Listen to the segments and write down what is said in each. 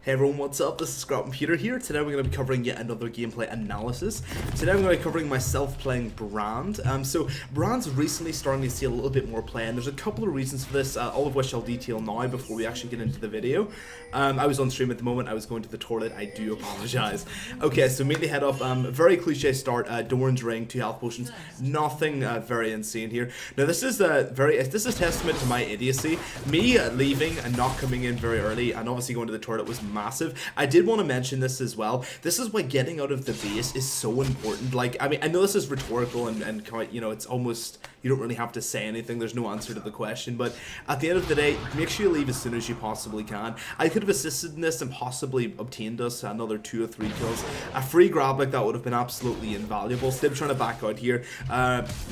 Hey everyone, what's up? This is ScrapComputer here. Today we're going to be covering yet another gameplay analysis. Today I'm going to be covering myself playing Brand. So Brand's recently starting to see a little bit more play, and there's a couple of reasons for this, all of which I'll detail now before we actually get into the video. I was on stream at the moment, I was going to the toilet, I do apologise. Okay, so immediately head up, very cliche start, Doran's Ring, 2 health potions, nothing very insane here. Now this is testament to my idiocy. Me leaving and not coming in very early, and obviously going to the toilet was massive. I did want to mention this as well. This is why getting out of the base is so important. Like, I mean, I know this is rhetorical and quite, you know, it's almost, you don't really have to say anything. There's no answer to the question, but at the end of the day, make sure you leave as soon as you possibly can. I could have assisted in this and possibly obtained us another 2 or 3 kills. A free grab like that would have been absolutely invaluable. Stib trying to back out here.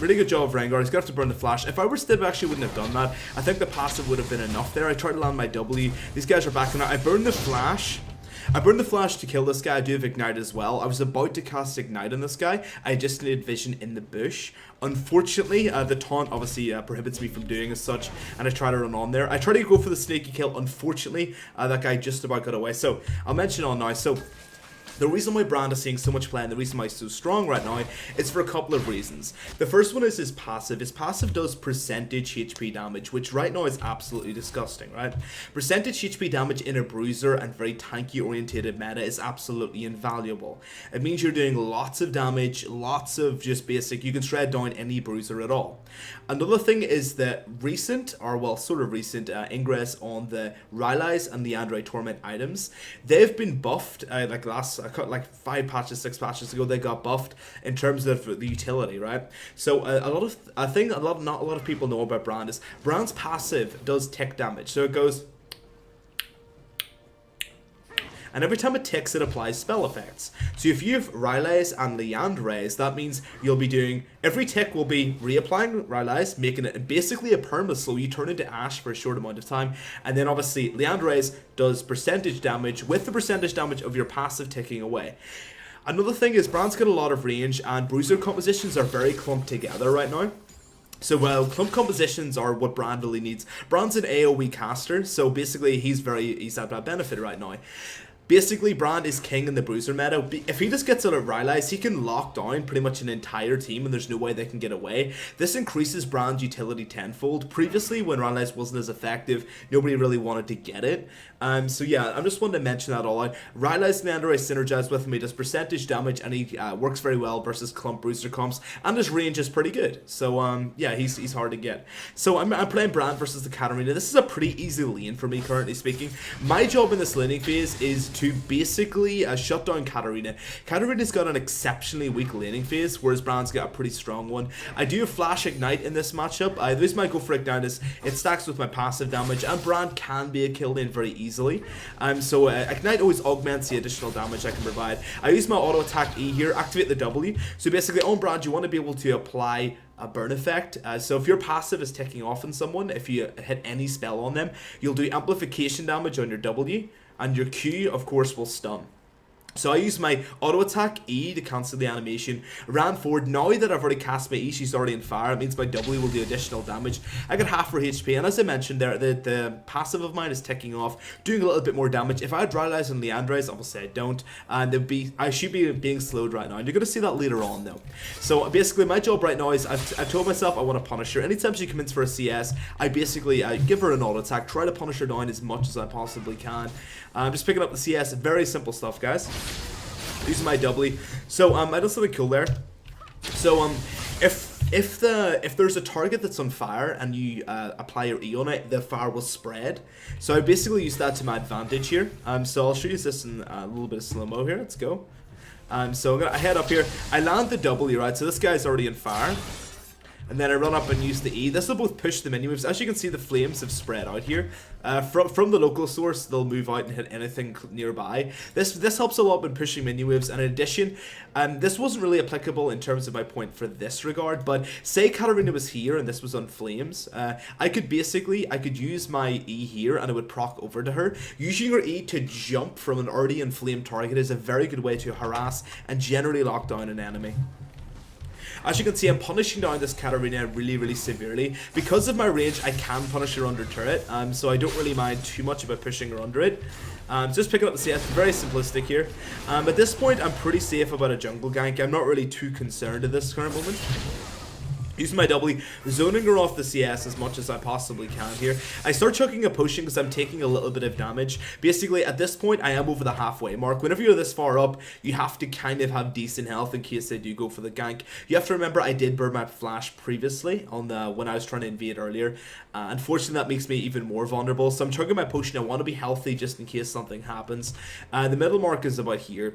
Really good job of Rengar. He's going to have to burn the flash. If I were Stib, I actually wouldn't have done that. I think the passive would have been enough there. I tried to land my W. These guys are backing out. I burned the flash. I burned the flash to kill this guy. I do have Ignite as well. I was about to cast Ignite on this guy. I just needed vision in the bush. Unfortunately, the taunt obviously prohibits me from doing as such, and I try to run on there. I try to go for the sneaky kill. Unfortunately, that guy just about got away. So, I'll mention on now. So, the reason why Brand is seeing so much play and the reason why he's so strong right now is for a couple of reasons. The first one is his passive. His passive does percentage HP damage, which right now is absolutely disgusting, right? Percentage HP damage in a bruiser and very tanky orientated meta is absolutely invaluable. It means you're doing lots of damage, lots of just basic, you can shred down any bruiser at all. Another thing is the recent, or well, sort of recent ingress on the Rylai's and the Leandre Torment items. They've been buffed, like 5 patches, 6 patches ago, they got buffed in terms of the utility, right? So I think not a lot of people know about Brand is Brand's passive does tick damage. So it goes, and every time it ticks, it applies spell effects. So if you have Rylai's and Leandre's, that means you'll be doing, every tick will be reapplying Rylai's, making it basically a perma-slow. You turn into Ash for a short amount of time, and then obviously Leandre's does percentage damage with the percentage damage of your passive ticking away. Another thing is Brand's got a lot of range, and bruiser compositions are very clumped together right now. So while clump compositions are what Brand really needs, Brand's an AoE caster, so basically he's at that benefit right now. Basically, Brand is king in the bruiser meta. If he just gets out of Rylai's, he can lock down pretty much an entire team and there's no way they can get away. This increases Brand's utility tenfold. Previously, when Rylai's wasn't as effective, nobody really wanted to get it. So yeah, I just wanted to mention that all out. Rylai's Leandre synergized with him. He does percentage damage and he works very well versus clump bruiser comps. And his range is pretty good. So yeah, he's hard to get. So I'm playing Brand versus the Katarina. This is a pretty easy lane for me, currently speaking. My job in this laning phase is to basically shut down Katarina. Katarina's got an exceptionally weak laning phase, whereas Brand's got a pretty strong one. I do have Flash Ignite in this matchup. The reason I go for Ignite is it stacks with my passive damage, and Brand can be a kill lane very easily. So Ignite always augments the additional damage I can provide. I use my auto attack E here, activate the W. So basically on Brand, you want to be able to apply a burn effect. So if your passive is ticking off on someone, if you hit any spell on them, you'll do amplification damage on your W, and your Q, of course, will stun. So I use my auto attack E to cancel the animation, ran forward. Now that I've already cast my E, she's already in fire. It means my W will do additional damage. I got half her HP, and as I mentioned there, the passive of mine is ticking off, doing a little bit more damage. If I had Rylai's and Leandre's, obviously I don't, and I should be being slowed right now, and you're going to see that later on though. So basically my job right now is, I've told myself I want to punish her. Anytime she comes for a CS, I basically give her an auto attack, try to punish her down as much as I possibly can. I'm just picking up the CS, very simple stuff, guys. Using my W. So I did something cool there. So if there's a target that's on fire and you apply your E on it, the fire will spread. So I basically use that to my advantage here. So I'll show you this in a little bit of slow-mo here. Let's go. So I'm gonna head up here. I land the W, right? So this guy's already on fire. And then I run up and use the E. This will both push the mini moves. As you can see, the flames have spread out here. From the local source, they'll move out and hit anything nearby. This helps a lot when pushing mini moves. And in addition, this wasn't really applicable in terms of my point for this regard, but say Katarina was here and this was on flames, I could use my E here and it would proc over to her. Using your E to jump from an already inflamed target is a very good way to harass and generally lock down an enemy. As you can see, I'm punishing down this Katarina really severely. Because of my range, I can punish her under turret, so I don't really mind too much about pushing her under it. Just picking up the CS, very simplistic here. At this point, I'm pretty safe about a jungle gank. I'm not really too concerned at this current moment. Using my W, zoning her off the CS as much as I possibly can here. I start chucking a potion because I'm taking a little bit of damage. Basically, at this point, I am over the halfway mark. Whenever you're this far up, you have to kind of have decent health in case they do go for the gank. You have to remember, I did burn my flash previously on the when I was trying to invade earlier. Unfortunately, that makes me even more vulnerable. So I'm chugging my potion. I want to be healthy just in case something happens. The middle mark is about here.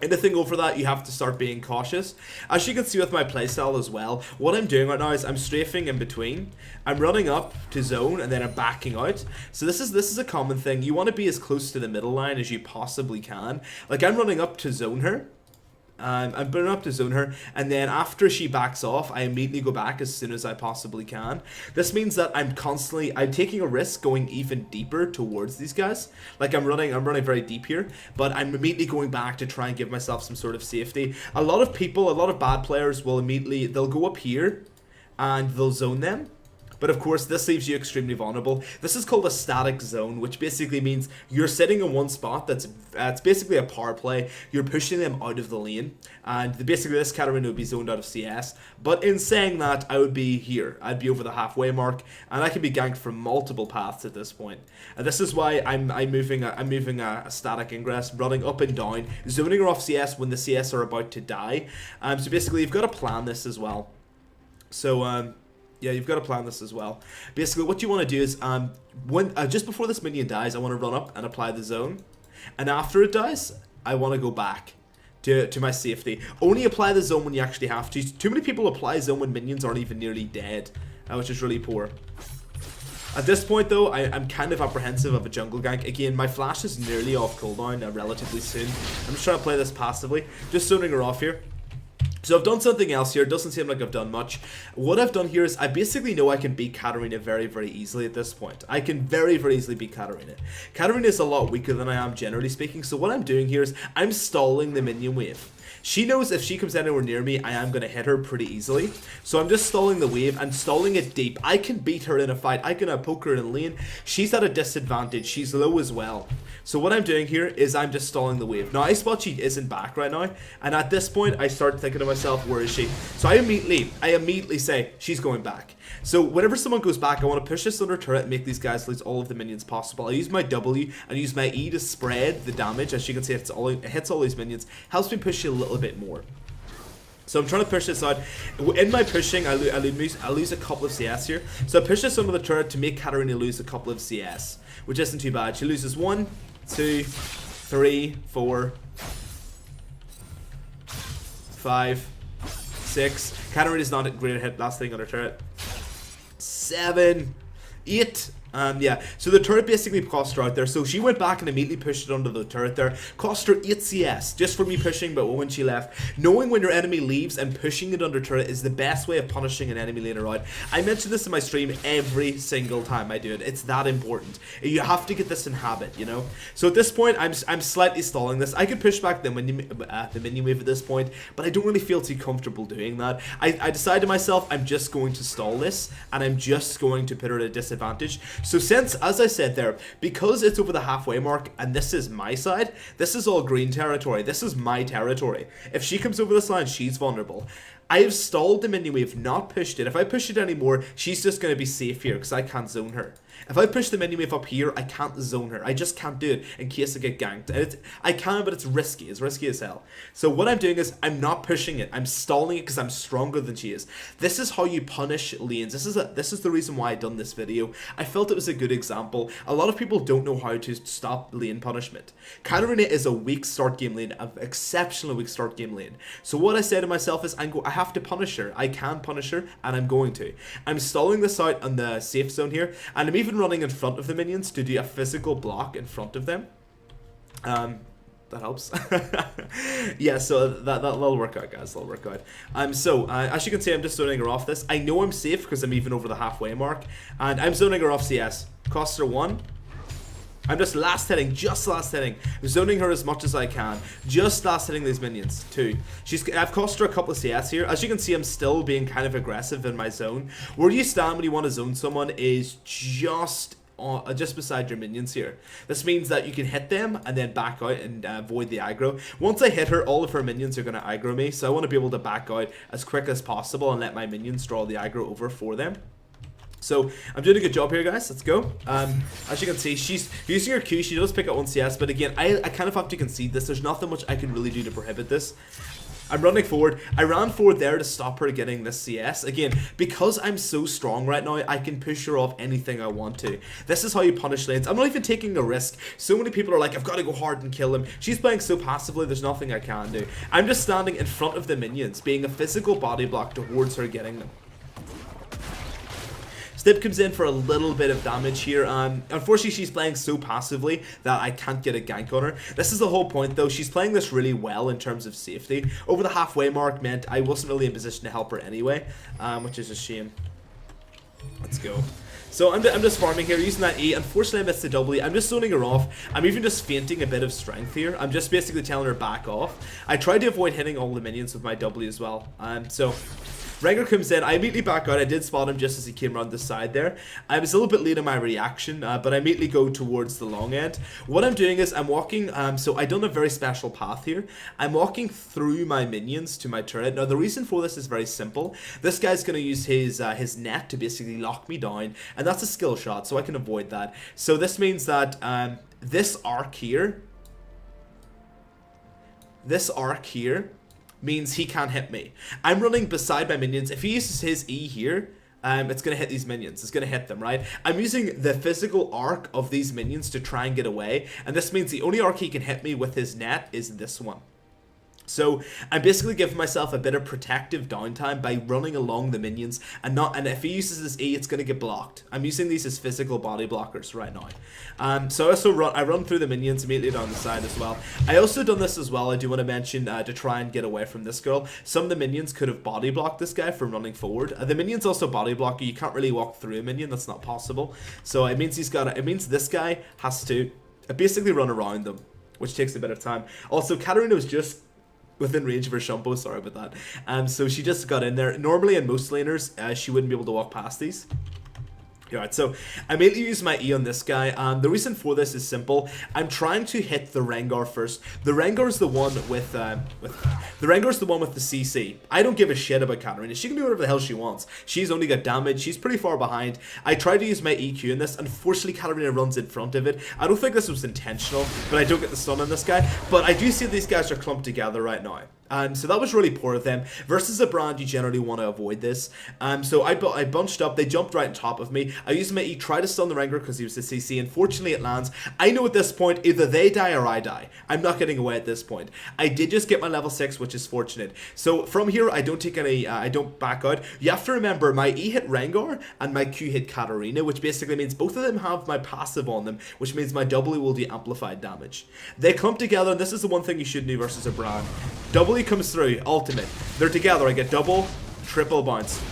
Anything over that, you have to start being cautious. As you can see with my playstyle as well, what I'm doing right now is I'm strafing in between. I'm running up to zone and then I'm backing out. So this is a common thing. You want to be as close to the middle line as you possibly can. Like I'm running up to zone her. I'm running up to zone her, and then after she backs off, I immediately go back as soon as I possibly can. This means that I'm taking a risk going even deeper towards these guys. Like I'm running very deep here, but I'm immediately going back to try and give myself some sort of safety. A lot of bad players will they'll go up here, and they'll zone them. But of course, this leaves you extremely vulnerable. This is called a static zone, which basically means you're sitting in one spot that's basically a power play. You're pushing them out of the lane, and basically this Katarina would be zoned out of CS. But in saying that, I would be here. I'd be over the halfway mark, and I can be ganked from multiple paths at this point. And this is why I'm moving a static ingress, running up and down, zoning her off CS when the CS are about to die. So basically, you've got to plan this as well. So yeah, you've got to plan this as well. Basically, what you want to do is, just before this minion dies, I want to run up and apply the zone. And after it dies, I want to go back to my safety. Only apply the zone when you actually have to. Too many people apply zone when minions aren't even nearly dead, which is really poor. At this point, though, I'm kind of apprehensive of a jungle gank. Again, my flash is nearly off cooldown relatively soon. I'm just trying to play this passively. Just zoning her off here. So I've done something else here. It doesn't seem like I've done much. What I've done here is I basically know I can beat Katarina very easily at this point. I can very easily beat Katarina. Katarina is a lot weaker than I am, generally speaking. So what I'm doing here is I'm stalling the minion wave. She knows if she comes anywhere near me, I am going to hit her pretty easily. So I'm just stalling the wave and stalling it deep. I can beat her in a fight. I can poke her in lane. She's at a disadvantage. She's low as well. So what I'm doing here is I'm just stalling the wave. Now, I spot she isn't back right now. And at this point, I start thinking to myself, where is she? So I immediately say, she's going back. So whenever someone goes back, I want to push this under turret and make these guys lose all of the minions possible. I use my W and use my E to spread the damage. As you can see, it hits all these minions. Helps me push you a little bit more. So I'm trying to push this out. In my pushing, I lose a couple of CS here. So I push this under the turret to make Katarina lose a couple of CS, which isn't too bad. She loses 1, 2, 3, 4, 5, 6. Katarina's not a great hit. Last thing under turret. 7, 8. Yeah, so the turret basically cost her out there. So she went back and immediately pushed it under the turret there. Cost her 8 CS just for me pushing, but when she left. Knowing when your enemy leaves and pushing it under turret is the best way of punishing an enemy later out. I mention this in my stream every single time I do it. It's that important. You have to get this in habit, you know. So at this point, I'm slightly stalling this. I could push back the minion wave at this point, but I don't really feel too comfortable doing that. I decided to myself, I'm just going to stall this, and I'm just going to put her at a disadvantage. So since, as I said there, because it's over the halfway mark and this is my side, this is all green territory. This is my territory. If she comes over this line, she's vulnerable. I have stalled the minion wave, not pushed it. If I push it anymore, she's just going to be safe here because I can't zone her. If I push the minion wave up here, I can't zone her. I just can't do it in case I get ganked. And I can, but it's risky. It's risky as hell. So what I'm doing is I'm not pushing it. I'm stalling it because I'm stronger than she is. This is how you punish lanes. This is the reason why I done this video. I felt it was a good example. A lot of people don't know how to stop lane punishment. Katarina is a weak start game lane, an exceptionally weak start game lane. So what I say to myself is I have to punish her. I can punish her, and I'm going to. I'm stalling this out on the safe zone here, and I'm even running in front of the minions to do a physical block in front of them. That helps. Yeah, so that'll work out, guys. That'll work out. So as you can see, I'm just zoning her off this. I know I'm safe because I'm even over the halfway mark, and I'm zoning her off CS. Cost her 1, I'm just last hitting, zoning her as much as I can, just last hitting these minions. 2. I've cost her a couple of CS here. As you can see, I'm still being kind of aggressive in my zone. Where you stand when you want to zone someone is just beside your minions here. This means that you can hit them and then back out and avoid the aggro. Once I hit her, all of her minions are going to aggro me, so I want to be able to back out as quick as possible and let my minions draw the aggro over for them. So I'm doing a good job here, guys. Let's go. As you can see, she's using her Q. She does pick up 1 CS, but again, I kind of have to concede this. There's nothing much I can really do to prohibit this. I'm running forward. I ran forward there to stop her getting this CS. Again, because I'm so strong right now, I can push her off anything I want to. This is how you punish lanes. I'm not even taking a risk. So many people are like, I've got to go hard and kill him. She's playing so passively, there's nothing I can do. I'm just standing in front of the minions, being a physical body block towards her getting them. Stip comes in for a little bit of damage here. Unfortunately, she's playing so passively that I can't get a gank on her. This is the whole point, though. She's playing this really well in terms of safety. Over the halfway mark meant I wasn't really in position to help her anyway, which is a shame. Let's go. So I'm just farming here, using that E. Unfortunately, I missed the W. I'm just zoning her off. I'm even just feinting a bit of strength here. I'm just basically telling her back off. I tried to avoid hitting all the minions with my W as well. So Rengar comes in, I immediately back out. I did spot him just as he came around the side there. I was a little bit late in my reaction, but I immediately go towards the long end. What I'm doing is I'm walking, so I done a very special path here. I'm walking through my minions to my turret. Now the reason for this is very simple. This guy's going to use his net to basically lock me down, and that's a skill shot, so I can avoid that. So this means that this arc here means he can't hit me. I'm running beside my minions. If he uses his E here, it's going to hit these minions. It's going to hit them, right? I'm using the physical arc of these minions to try and get away, and this means the only arc he can hit me with his net is this one. So I'm basically giving myself a bit of protective downtime by running along the minions, and if he uses his E, it's going to get blocked. I'm using these as physical body blockers right now. So I run through the minions immediately down the side as well. I also done this as well, I do want to mention, to try and get away from this girl. Some of the minions could have body blocked this guy from running forward. The minions also body block you. You can't really walk through a minion, that's not possible. So it means this guy has to basically run around them, which takes a bit of time. Also, Katarina was just within range of her shampoo, sorry about that. So she just got in there. Normally in most laners, she wouldn't be able to walk past these. Alright, so I immediately use my E on this guy. The reason for this is simple. I'm trying to hit the Rengar first. The Rengar is the one with the CC. I don't give a shit about Katarina. She can do whatever the hell she wants. She's only got damage. She's pretty far behind. I tried to use my EQ in this. Unfortunately, Katarina runs in front of it. I don't think this was intentional, but I don't get the stun on this guy. But I do see these guys are clumped together right now. So that was really poor of them. Versus a brand, you generally want to avoid this. So I bunched up. They jumped right on top of me. I used my E, tried to stun the Rengar because he was the CC. Unfortunately, it lands. I know at this point, either they die or I die. I'm not getting away at this point. I did just get my level 6, which is fortunate. So from here, I don't take any, I don't back out. You have to remember, my E hit Rengar and my Q hit Katarina, which basically means both of them have my passive on them, which means my W will do amplified damage. They clump together, and this is the one thing you should do versus a brand. W comes through, ultimate. They're together. I get double, triple bounce.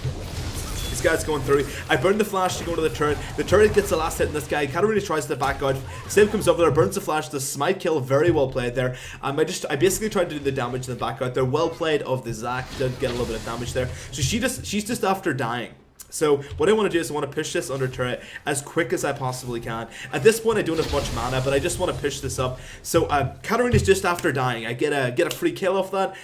This guy's going through. I burn the flash to go to the turret. The turret gets the last hit in this guy. Katarina tries to back out. Sim comes over there, burns the flash. The smite kill, very well played there. I basically tried to do the damage and then back out. They're well played of the Zac. Did get a little bit of damage there. So she's just after dying. So what I want to do is I want to push this under turret as quick as I possibly can. At this point I don't have much mana, but I just want to push this up. So Katarina's just after dying. I get a free kill off that.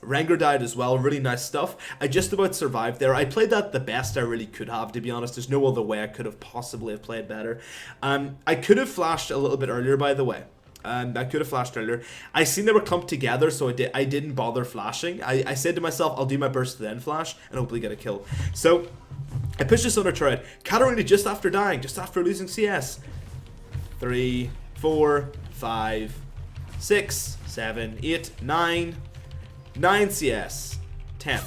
Rengar died as well, really nice stuff. I just about survived there. I played that the best I really could have, to be honest. There's no other way I could have possibly have played better. I could have flashed a little bit earlier, by the way. I could have flashed earlier. I seen they were clumped together, so I didn't bother flashing. I said to myself, I'll do my burst then flash and hopefully get a kill. So I pushed this under turret. Katarina just after dying, just after losing CS. 3, 4, 5, 6, 7, 8, 9 CS, 10.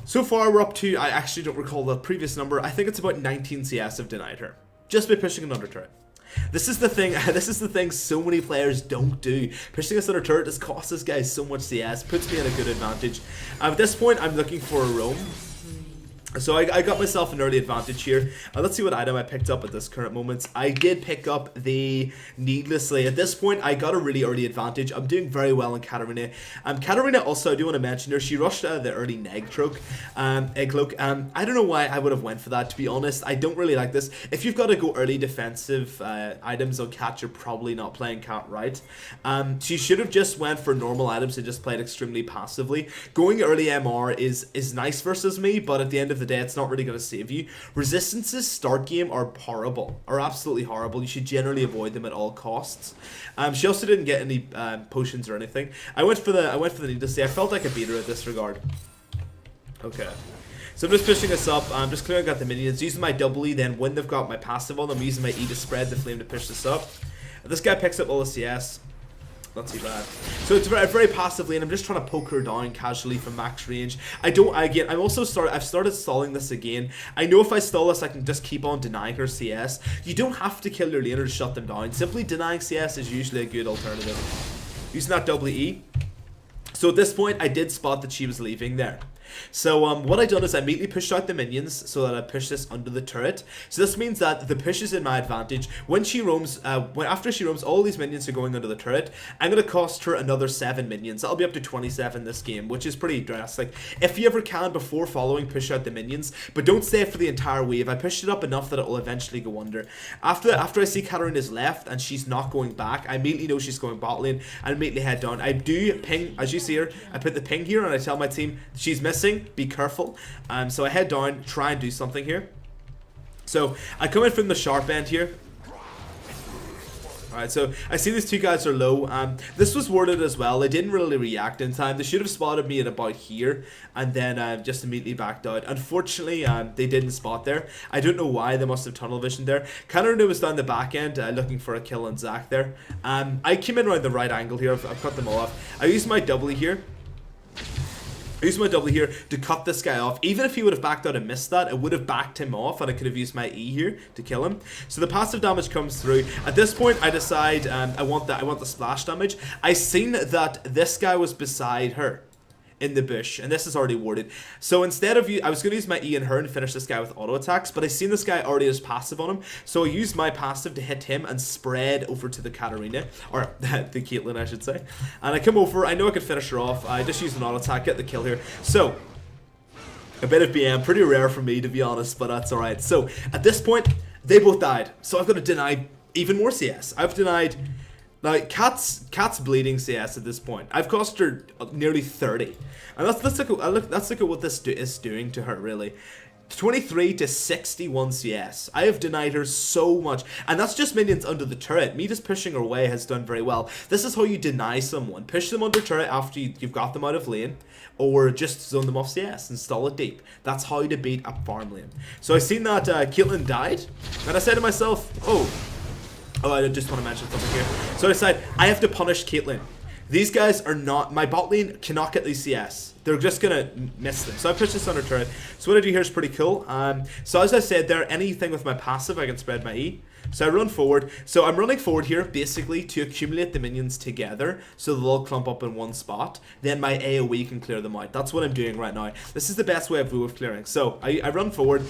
So far we're up to, I actually don't recall the previous number. I think it's about 19 CS I've denied her just by pushing an under turret. This is the thing so many players don't do. Pushing us under turret just costs this guy so much CS, puts me at a good advantage. At this point, I'm looking for a roam. So I got myself an early advantage here. Let's see what item I picked up at this current moment. I did pick up the Needlessly. At this point, I got a really early advantage. I'm doing very well in Katarina. Katarina also, I do want to mention her. She rushed the early Egg Cloak. I don't know why I would have went for that, to be honest. I don't really like this. If you've got to go early defensive items on Cat, you're probably not playing Cat right. She should have just went for normal items and just played extremely passively. Going early MR is nice versus me, but at the end of the day, it's not really going to save you. Resistances start game are horrible, are absolutely horrible. You should generally avoid them at all costs. She also didn't get any potions or anything. I went for the Needlessly. I felt I could beat her at this regard. Okay. So I'm just pushing this up. I'm just clearing out the minions, using my double E. Then when they've got my passive on, I'm using my E to spread the flame to push this up. This guy picks up all the CS. Not too bad. So it's very passively, and I'm just trying to poke her down casually from max range. I've started stalling this again. I know if I stall this, I can just keep on denying her CS. You don't have to kill your laner to shut them down. Simply denying CS is usually a good alternative. Using that double E. So at this point, I did spot that she was leaving there. So what I done is I immediately pushed out the minions so that I push this under the turret. So this means that the push is in my advantage. When she roams, after she roams, all these minions are going under the turret. I'm going to cost her another 7 minions. That'll be up to 27 this game, which is pretty drastic. If you ever can, before following, push out the minions, but don't stay for the entire wave. I pushed it up enough that it will eventually go under. After I see Katarina's left and she's not going back, I immediately know she's going bot lane and immediately head down. I do ping, as you see here, I put the ping here and I tell my team she's missing. Be careful. So I head down, try and do something here. So I come in from the sharp end here. Alright, so I see these two guys are low. This was worded as well. They didn't really react in time. They should have spotted me at about here and then just immediately backed out. Unfortunately, they didn't spot there. I don't know why. They must have tunnel vision there. Katarina was down the back end looking for a kill on Zac there. I came in around the right angle here. I've cut them all off. I used my double here. I used my double here to cut this guy off. Even if he would have backed out and missed that, it would have backed him off and I could have used my E here to kill him. So the passive damage comes through. At this point, I decide I want the splash damage. I seen that this guy was beside her in the bush, and this is already warded. So instead of I was going to use my E and her and finish this guy with auto attacks, but I seen this guy already has passive on him, so I used my passive to hit him and spread over to the Katarina, or the Caitlyn I should say, and I come over. I know I could finish her off. I just used an auto attack, get the kill here. So a bit of BM, pretty rare for me to be honest, but that's alright. So at this point they both died, so I've got to deny even more CS. I've denied. Now, Cat's bleeding CS at this point. I've cost her nearly 30. And let's look at what this is doing to her, really. 23 to 61 CS. I have denied her so much. And that's just minions under the turret. Me just pushing her away has done very well. This is how you deny someone. Push them under turret after you've got them out of lane. Or just zone them off CS and stall it deep. That's how to beat a farm lane. So I seen that Caitlyn died. And I said to myself, oh, I just want to mention something here. So I decided I have to punish Caitlyn. These guys are not, my bot lane cannot get these CS. They're just gonna miss them. So I push this under turret. So what I do here is pretty cool. So as I said there, anything with my passive, I can spread my E. So I run forward. So I'm running forward here basically to accumulate the minions together so they'll all clump up in one spot. Then my AoE can clear them out. That's what I'm doing right now. This is the best way of clearing. So I run forward.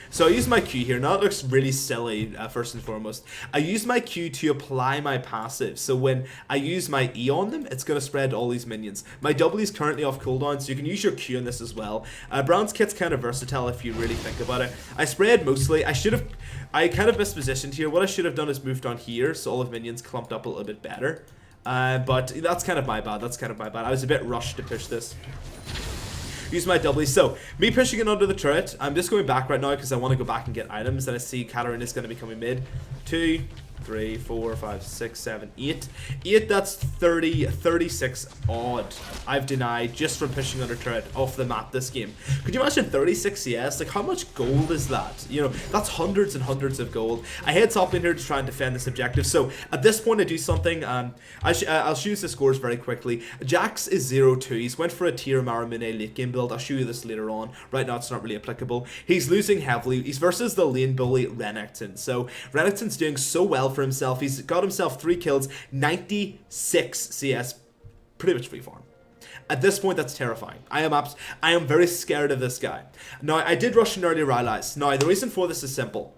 So I use my Q here. Now it looks really silly, first and foremost. I use my Q to apply my passive. So when I use my E on them, it's going to spread all these minions. My W is currently off cooldown, so you can use your Q on this as well. Brown's kit's kind of versatile if you really think about it. I spread mostly. I kind of mispositioned here. What I should have done is moved on here, so all of minions clumped up a little bit better. But that's kind of my bad. I was a bit rushed to push this. Use my W. So, me pushing it under the turret. I'm just going back right now because I want to go back and get items. And I see Katarina's going to be coming mid. 2, 3, 4, 5, 6, 7, 8. 8, that's 36 odd. I've denied just from pushing under turret off the map this game. Could you imagine 36 CS? Like, how much gold is that? You know, that's hundreds and hundreds of gold. I head top in here to try and defend this objective. So, at this point, I do something. I'll show you the scores very quickly. Jax is 0-2. He's went for a tier Maramune late game build. I'll show you this later on. Right now, it's not really applicable. He's losing heavily. He's versus the lane bully Renekton. So, Renekton's doing so well for himself. He's got himself 3 kills, 96 CS, pretty much free farm. At this point, that's terrifying. I am very scared of this guy. Now, I did rush an early Rylai's. Now, the reason for this is simple.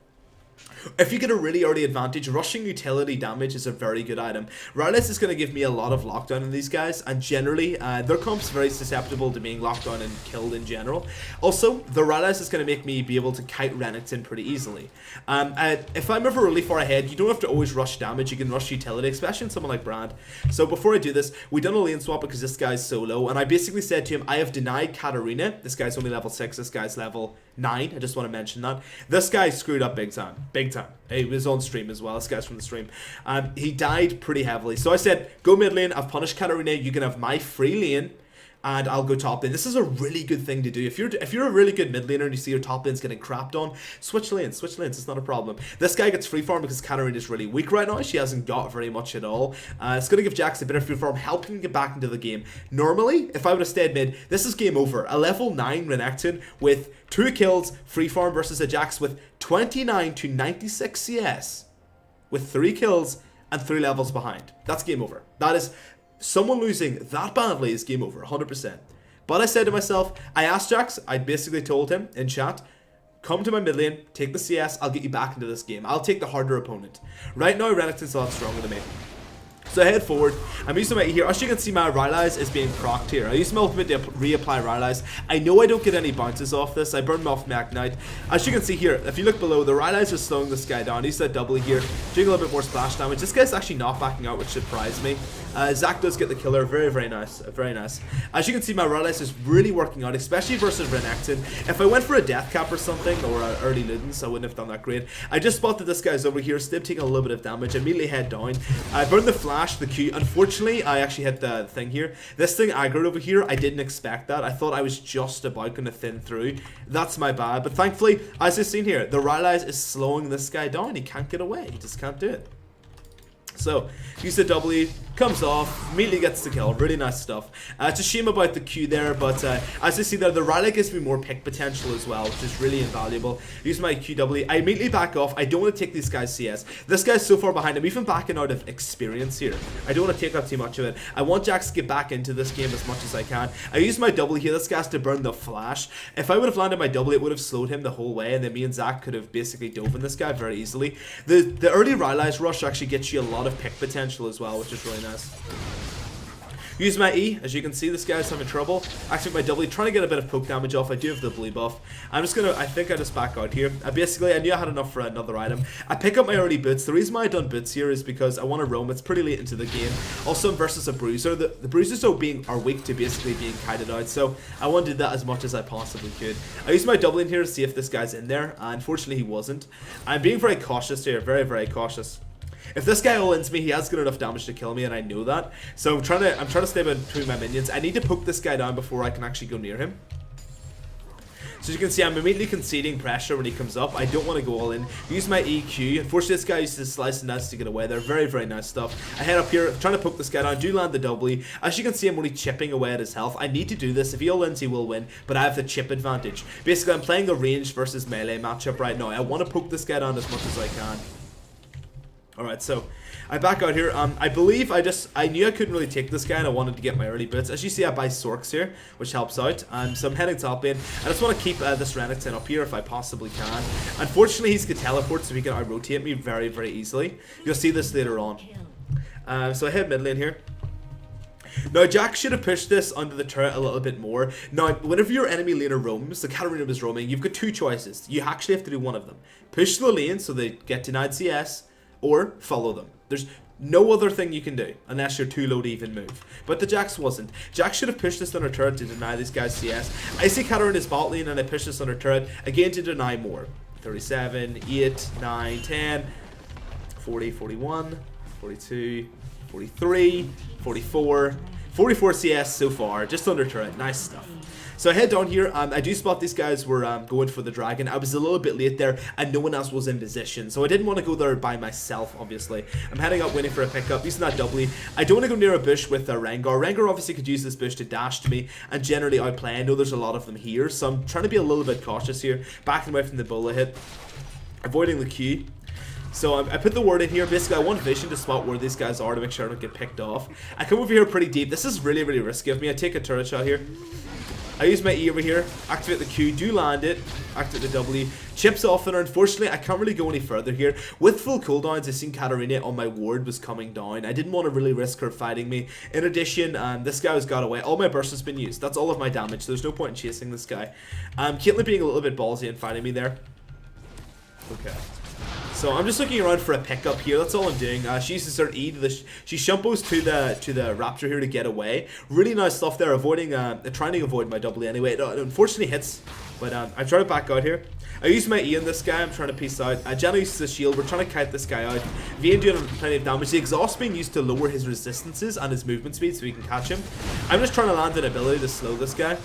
If you get a really early advantage, rushing utility damage is a very good item. Rylai's is going to give me a lot of lockdown in these guys, and generally, their comp's very susceptible to being locked down and killed in general. Also, the Rylai's is going to make me be able to kite Renekton pretty easily. If I'm ever really far ahead, you don't have to always rush damage, you can rush utility, especially in someone like Brand. So before I do this, we done a lane swap because this guy's so low, and I basically said to him, I have denied Katarina. This guy's only level 6, this guy's level 9, I just want to mention that. This guy screwed up big time. He was on stream as well. This guy's from the stream. He died pretty heavily. So I said, go mid lane. I've punished Katarina. You can have my free lane, and I'll go top lane. This is a really good thing to do. If you're a really good mid laner and you see your top lane's getting crapped on, switch lanes. It's not a problem. This guy gets free farm because Katarina is really weak right now. She hasn't got very much at all. It's going to give Jax a bit of free farm, helping him get back into the game. Normally, if I would have stayed mid, this is game over. A level 9 Renekton with 2 kills, free farm versus a Jax with 29 to 96 CS. With 3 kills and 3 levels behind. That's game over. That is... Someone losing that badly is game over, 100%. But I said to myself, I asked Jax, I basically told him in chat, come to my mid lane, take the CS, I'll get you back into this game. I'll take the harder opponent. Right now, Renekton's a lot stronger than me. So I head forward. I'm using my E here. As you can see, my Rylai's is being procced here. I use my ultimate to reapply Rylai's. I know I don't get any bounces off this. I burn them off my Ignite. As you can see here, if you look below, the Rylai's are slowing this guy down. He's that double here, doing a little bit more splash damage. This guy's actually not backing out, which surprised me. Zac does get the killer. Very, very nice. Very nice. As you can see, my Rylai's is really working out, especially versus Renekton. If I went for a death cap or something, or an early Ludens, I wouldn't have done that great. I just spotted this guy's over here, still taking a little bit of damage. I immediately head down. I burn the flash, the Q. Unfortunately, I actually hit the thing here. This thing aggroed over here. I didn't expect that. I thought I was just about going to thin through. That's my bad. But thankfully, as you've seen here, the Rylai's is slowing this guy down. He can't get away. He just can't do it. So, use the W, comes off, immediately gets the kill. Really nice stuff. It's a shame about the Q there, but as you see there, the Rylai gives me more pick potential as well, which is really invaluable. Use my QW. I immediately back off. I don't want to take these guys CS. This guy's so far behind. I'm even backing out of experience here. I don't want to take up too much of it. I want Jax to get back into this game as much as I can. I use my W here. This guy's to burn the flash. If I would have landed my W, it would have slowed him the whole way, and then me and Zac could have basically dove in this guy very easily. The early Rylai's rush actually gets you a lot of pick potential as well, which is really nice. Use my E. As you can see, this guy's having trouble. Activate my W, trying to get a bit of poke damage off. I do have the blue buff. I'm just gonna, I think I just back out here. Basically, I knew I had enough for another item. I pick up my early boots. The reason why I done boots here is because I want to roam. It's pretty late into the game. Also, versus a bruiser. The bruisers are weak to basically being kited out, so I want to do that as much as I possibly could. I used my W in here to see if this guy's in there. Unfortunately, he wasn't. I'm being very cautious here. Very, very cautious. If this guy all-ins me, he has good enough damage to kill me, and I know that. So I'm trying to stay between my minions. I need to poke this guy down before I can actually go near him. So you can see I'm immediately conceding pressure when he comes up. I don't want to go all in. Use my EQ. Unfortunately, this guy uses slice and dice to get away there. Very, very nice stuff. I head up here, trying to poke this guy down. Do land the W. As you can see, I'm only chipping away at his health. I need to do this. If he all-ins, he will win, but I have the chip advantage. Basically, I'm playing a range versus melee matchup right now. I want to poke this guy down as much as I can. Alright, so I back out here. I believe I knew I couldn't really take this guy, and I wanted to get my early boots. As you see, I buy Sorks here, which helps out. So I'm heading top lane. I just want to keep this Renekton up here if I possibly can. Unfortunately, he's gonna teleport, so he can out-rotate me very, very easily. You'll see this later on. So I head mid lane here. Now, Jack should have pushed this under the turret a little bit more. Now, whenever your enemy laner roams, the Katarina is roaming, you've got two choices. You actually have to do one of them. Push the lane so they get denied CS, or follow them. There's no other thing you can do unless you're too low to even move. But the Jax wasn't. Jax should have pushed this under turret to deny these guys CS. I see Katarina in his bot lane, and I push this under turret again to deny more. 37, 8, 9, 10, 40, 41, 42, 43, 44, 44 CS so far, just under turret. Nice stuff. So I head down here. I do spot these guys were going for the dragon. I was a little bit late there, and no one else was in position, so I didn't want to go there by myself, obviously. I'm heading up, waiting for a pickup, using that doubly. I don't want to go near a bush with Rengar. Rengar obviously could use this bush to dash to me and generally outplay. I know there's a lot of them here, so I'm trying to be a little bit cautious here. Backing away from the bullet hit, avoiding the Q. So I put the word in here. Basically, I want vision to spot where these guys are to make sure I don't get picked off. I come over here pretty deep. This is really, really risky of me. I take a turret shot here. I use my E over here, activate the Q, do land it, activate the W, chips off in her. Unfortunately, I can't really go any further here. With full cooldowns, I seen Katarina on my ward was coming down. I didn't want to really risk her fighting me. In addition, this guy has got away. All my burst has been used. That's all of my damage. There's no point in chasing this guy. Caitlyn being a little bit ballsy and fighting me there. Okay. So I'm just looking around for a pickup here. That's all I'm doing. She uses her E to the she shumpos to the Raptor here to get away. Really nice stuff there. Avoiding trying to avoid my W anyway. It unfortunately hits, but I try to back out here. I use my E on this guy. I'm trying to piece out. Jenna uses the shield. We're trying to kite this guy out. Vayne doing plenty of damage. The exhaust being used to lower his resistances and his movement speed so we can catch him. I'm just trying to land an ability to slow this guy.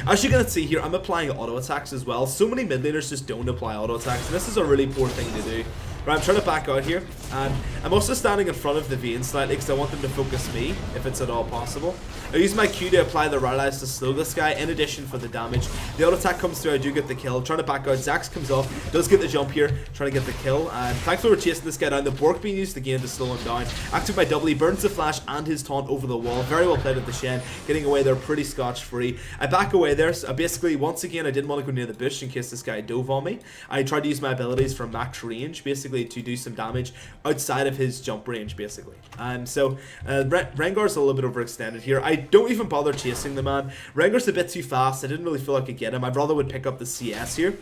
As you can see here, I'm applying auto attacks as well. So many mid laners just don't apply auto attacks, and this is a really poor thing to do. Right, I'm trying to back out here, and I'm also standing in front of the Vayne slightly because I want them to focus me, if it's at all possible. I use my Q to apply the Rylai's to slow this guy, in addition for the damage. The auto attack comes through, I do get the kill. Trying to back out, Zax comes off, does get the jump here, trying to get the kill. And thankfully we're chasing this guy down. The Bork being used again to slow him down. Active my W, burns the flash and his taunt over the wall. Very well played at the Shen, getting away there pretty scotch-free. I back away there, so basically, once again, I didn't want to go near the bush in case this guy dove on me. I tried to use my abilities from max range, basically to do some damage outside of his jump range, basically. So Rengar's a little bit overextended here. I don't even bother chasing the man. Rengar's a bit too fast. I didn't really feel like I could get him. I'd rather would pick up the CS here.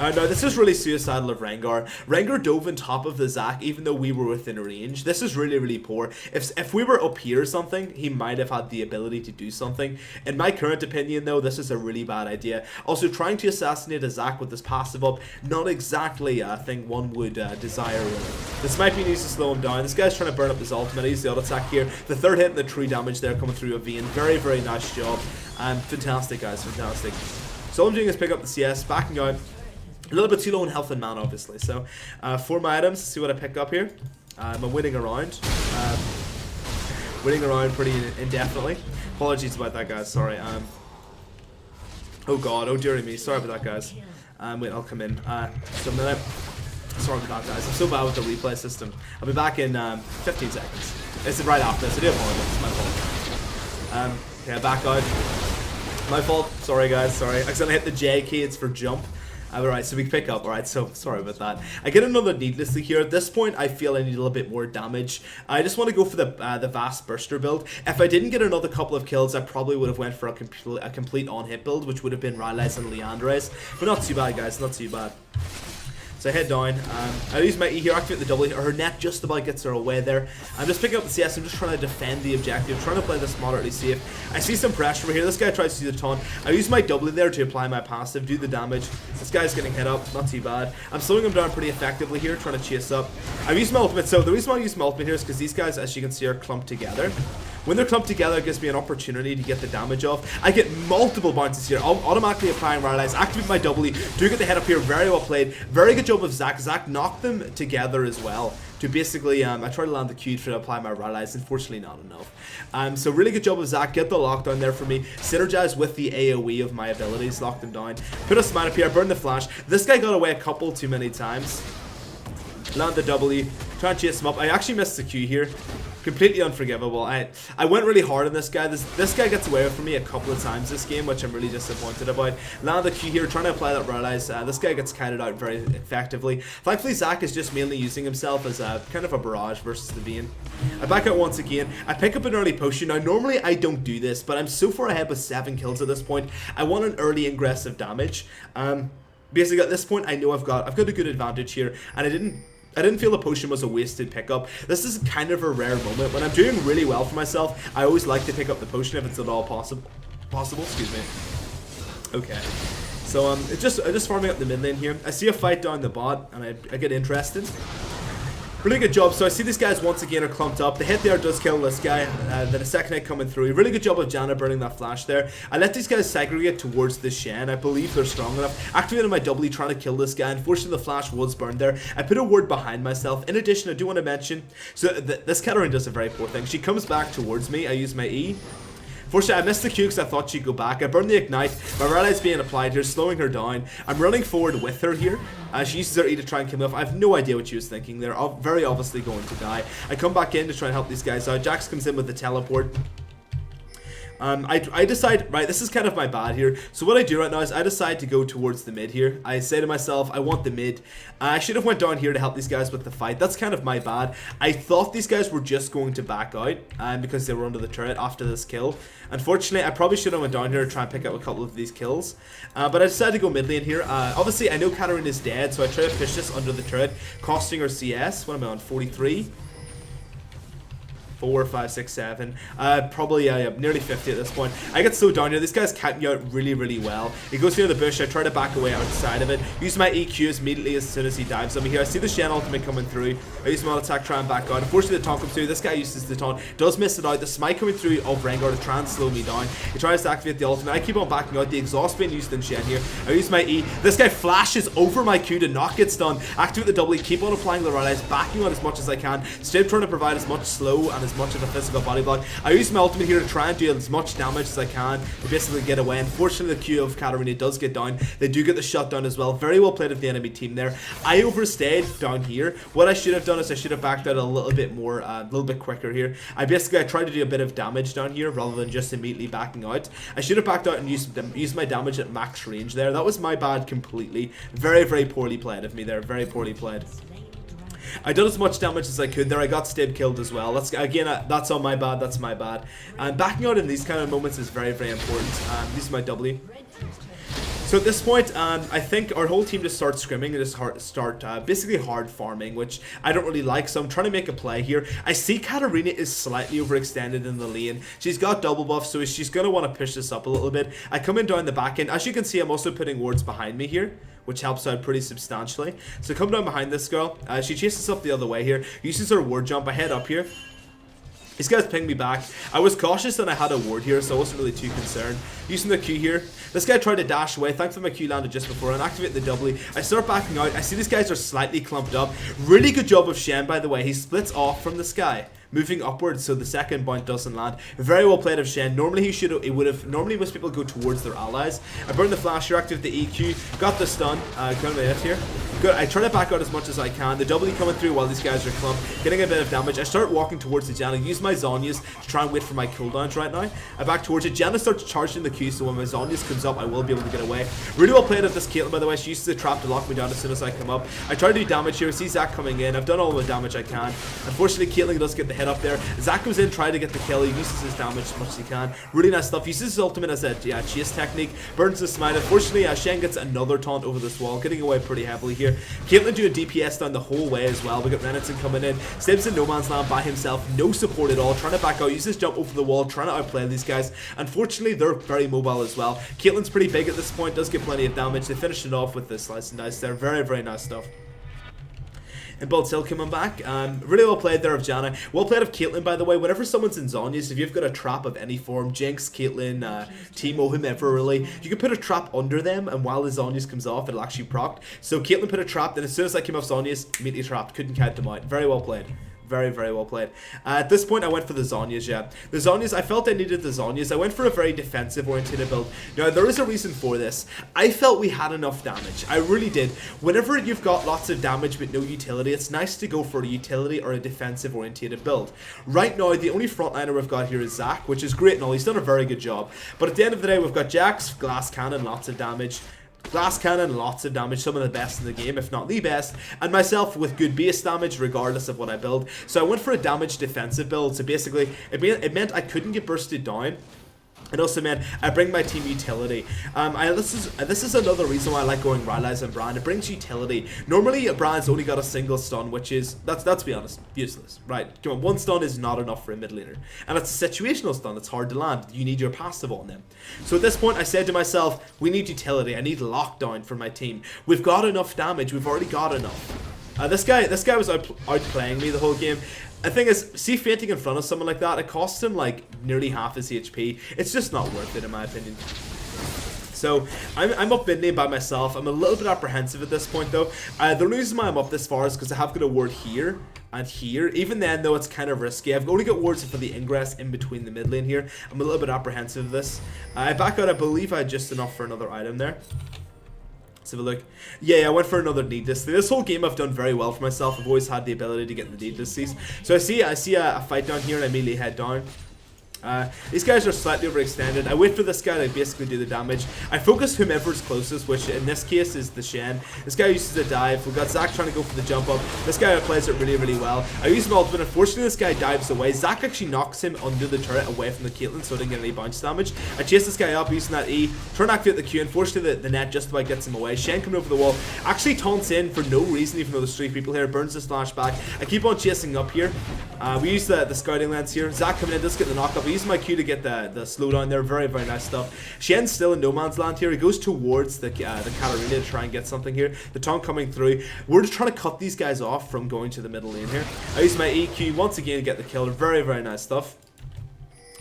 No, this is really suicidal of Rengar. Rengar dove on top of the Zac even though we were within range. This is really, really poor. If we were up here or something, he might have had the ability to do something. In my current opinion, though, this is a really bad idea. Also, trying to assassinate a Zac with this passive up, not exactly a thing one would desire. This might be used to slow him down. This guy's trying to burn up his ultimate. He's the auto attack here. The third hit and the true damage there coming through a Vayne. Very, very nice job. Fantastic, guys. Fantastic. So all I'm doing is pick up the CS, backing out. A little bit too low in health and mana, obviously. So, for my items, see what I pick up here. I'm winning around. Winning around pretty indefinitely. Apologies about that, guys. Sorry. Oh god, oh dearie me. Sorry about that, guys. Wait, I'll come in. Sorry about that, guys. I'm so bad with the replay system. I'll be back in 15 seconds. It's right after this. I do apologize. It's my fault. Okay, back out. My fault. Sorry, guys. Sorry. I accidentally hit the J key. It's for jump. Alright, so we pick up. Alright, so sorry about that. I get another needlessly here. At this point, I feel I need a little bit more damage. I just want to go for the Vast Burster build. If I didn't get another couple of kills, I probably would have went for a complete on-hit build, which would have been Rylai's and Liandra's. But not too bad, guys. Not too bad. So I head down. I use my E here, activate the W. Her net just about gets her away there. I'm just picking up the CS. I'm just trying to defend the objective, trying to play this moderately safe. I see some pressure over here. This guy tries to do the taunt. I use my W there to apply my passive, do the damage. This guy's getting hit up, not too bad. I'm slowing him down pretty effectively here, trying to chase up. I've used my ultimate. So the reason why I use my ultimate here is because these guys, as you can see, are clumped together. When they're clumped together, it gives me an opportunity to get the damage off. I get multiple bounces here. I'm automatically applying Rylai's. Activate my W. Do get the head up here. Very well played. Very good job of Zac. Zac knocked them together as well. To basically, I tried to land the Q to apply my Rylai's. Unfortunately, not enough. So really good job of Zac. Get the lockdown there for me. Synergize with the AoE of my abilities. Lock them down. Put a smite up here. Burn the flash. This guy got away a couple too many times. Land the W. Try and chase him up. I actually missed the Q here. Completely unforgivable. I went really hard on this guy. This guy gets away from me a couple of times this game, which I'm really disappointed about. Land the Q here, trying to apply that Rylai's. This guy gets kited out very effectively. Thankfully, Zac is just mainly using himself as a kind of a barrage versus the Vayne. I back out once again. I pick up an early potion. Now, normally I don't do this, but I'm so far ahead with 7 kills at this point. I want an early ingress of damage. Basically, at this point, I know I've got a good advantage here, and I didn't feel the potion was a wasted pickup. This is kind of a rare moment. When I'm doing really well for myself, I always like to pick up the potion if it's at all possible. Excuse me. Okay. So just farming up the mid lane here. I see a fight down the bot, and I get interested. Really good job. So I see these guys once again are clumped up. The hit there does kill this guy. Then a second hit coming through. Really good job of Janna burning that flash there. I let these guys segregate towards the Shen. I believe they're strong enough. Activated my W trying to kill this guy. Unfortunately, the flash was burned there. I put a ward behind myself. In addition, I do want to mention, so this Katarina does a very poor thing. She comes back towards me. I use my E. Fortunately, I missed the Q because I thought she'd go back. I burned the Ignite. My Rylai's being applied here, slowing her down. I'm running forward with her here. She uses her E to try and kill me off. I have no idea what she was thinking. They're very obviously going to die. I come back in to try and help these guys out. Jax comes in with the teleport. I decide, right, this is kind of my bad here. So what I do right now is I decide to go towards the mid here. I say to myself, I want the mid. I should have went down here to help these guys with the fight. That's kind of my bad. I thought these guys were just going to back out because they were under the turret after this kill. Unfortunately, I probably should have went down here to try and pick up a couple of these kills. But I decided to go mid lane here. Obviously, I know Katarina is dead, so I try to push this under the turret, costing her CS. What am I on, 43? 4, 5, 6, 7, probably nearly 50 at this point. I get so down here. This guy's catching me out really, really well. He goes near the bush. I try to back away outside of it. Use my EQs immediately as soon as he dives on me here. I see the Shen ultimate coming through. I use my auto attack, try and back out. Unfortunately, the taunt comes through. This guy uses the taunt, does miss it out. The smite coming through of Rengar to try and slow me down. He tries to activate the ultimate. I keep on backing out. The exhaust being used in Shen here. I use my E. This guy flashes over my Q to not get stunned. Activate the W. Keep on applying the Rylai's, backing out as much as I can. Still trying to provide as much slow and as much of a physical body block. I use my ultimate here to try and do as much damage as I can to basically get away. Unfortunately, the Q of Katarina does get down. They do get the shutdown as well. Very well played of the enemy team there. I overstayed down here. What I should have done is I should have backed out a little bit more, a little bit quicker here. I tried to do a bit of damage down here rather than just immediately backing out. I should have backed out and used my damage at max range there. That was my bad completely. Very, very poorly played of me there. Very poorly played. I did as much damage as I could there. I got Stib killed as well. That's again, that's on my bad. That's my bad. And backing out in these kind of moments is very, very important. This is my W. So at this point, I think our whole team just starts scrimming and just start basically hard farming, which I don't really like. So I'm trying to make a play here. I see Katarina is slightly overextended in the lane. She's got double buff, so she's going to want to push this up a little bit. I come in down the back end. As you can see, I'm also putting wards behind me here, which helps out pretty substantially. So come down behind this girl. She chases up the other way here. Uses her ward jump. I head up here. These guys pinged me back. I was cautious and I had a ward here, so I wasn't really too concerned. Using the Q here. This guy tried to dash away. Thankfully my Q landed just before. And activate the W. I start backing out. I see these guys are slightly clumped up. Really good job of Shen, by the way. He splits off from this guy, moving upwards so the second bounce doesn't land. Very well played of Shen. Normally normally most people go towards their allies. I burned the flash here, activate the EQ, got the stun, got my hit here. Good. I try to back out as much as I can. The W coming through while these guys are clumped, getting a bit of damage. I start walking towards the Janna, use my Zhonya's to try and wait for my cooldowns right now. I back towards it. Janna starts charging the Q, so when my Zhonya's comes up, I will be able to get away. Really well played of this Caitlyn, by the way. She uses the trap to lock me down as soon as I come up. I try to do damage here. See Zac coming in. I've done all the damage I can. Unfortunately, Caitlyn does get the hit up there. Zac goes in, trying to get the kill. He uses his damage as much as he can. Really nice stuff. Uses his ultimate as a chase technique. Burns the smite. Unfortunately, Shen gets another taunt over this wall, getting away pretty heavily here. Caitlyn doing DPS down the whole way as well. We got Renekton coming in. Stibs in no man's land by himself. No support at all. Trying to back out. Uses jump over the wall. Trying to outplay these guys. Unfortunately, they're very mobile as well. Caitlyn's pretty big at this point. Does get plenty of damage. They finish it off with this slice and dice there. Very, very nice stuff. And Bolt still coming back. Really well played there of Janna. Well played of Caitlyn, by the way. Whenever someone's in Zhonya's, if you've got a trap of any form, Jinx, Caitlyn, Teemo, whomever really, you can put a trap under them, and while the Zhonya's comes off, it'll actually proc. So Caitlyn put a trap, then as soon as I came off Zhonya's, immediately trapped. Couldn't count them out. Very well played. Very, very well played. At this point, I went for the Zhonya's, yeah. The Zhonya's, I felt I needed the Zhonya's. I went for a very defensive-oriented build. Now, there is a reason for this. I felt we had enough damage. I really did. Whenever you've got lots of damage but no utility, it's nice to go for a utility or a defensive-oriented build. Right now, the only frontliner we've got here is Zac, which is great and all. He's done a very good job. But at the end of the day, we've got Jax, Glass Cannon, lots of damage. Glass Cannon, lots of damage, some of the best in the game, if not the best, and myself with good base damage regardless of what I build. So I went for a damage defensive build, so basically it meant I couldn't get bursted down. It also meant I bring my team utility. This is another reason why I like going Rylai's and Brand. It brings utility. Normally, a Brand's only got a single stun, which is, let's be honest, useless. Right, come on, one stun is not enough for a mid laner. And it's a situational stun, it's hard to land. You need your passive on them. So at this point, I said to myself, we need utility. I need lockdown for my team. We've got enough damage. We've already got enough. This guy was outplaying me the whole game. The thing is, see fainting in front of someone like that, it costs him like nearly half his HP. It's just not worth it in my opinion. So I'm up mid lane by myself. I'm a little bit apprehensive at this point though. The reason why I'm up this far is because I have got a ward here and here. Even then though, it's kind of risky. I've only got wards for the ingress in between the mid lane here. I'm a little bit apprehensive of this. I back out. I believe I had just enough for another item there. Let's have a look. Yeah, I went for another needless. This whole game I've done very well for myself. I've always had the ability to get the needlesses. So I see a fight down here and I immediately head down. These guys are slightly overextended. I wait for this guy to basically do the damage. I focus whomever's closest, which in this case is the Shen. This guy uses a dive. We've got Zac trying to go for the jump up. This guy plays it really, really well. I use my ultimate. Unfortunately, this guy dives away. Zac actually knocks him under the turret away from the Caitlyn, so I didn't get any bounce damage. I chase this guy up using that E. Trying to activate the Q. Unfortunately, the net just about gets him away. Shen coming over the wall. Actually taunts in for no reason, even though there's 3 people here. Burns the splash back. I keep on chasing up here. We use the scouting lens here. Zac coming in, does get the knock up. I use my Q to get the slowdown there. Very, very nice stuff. Shen's still in no man's land here. He goes towards the Katarina to try and get something here. The taunt coming through. We're just trying to cut these guys off from going to the middle lane here. I use my EQ once again to get the kill. Very, very nice stuff.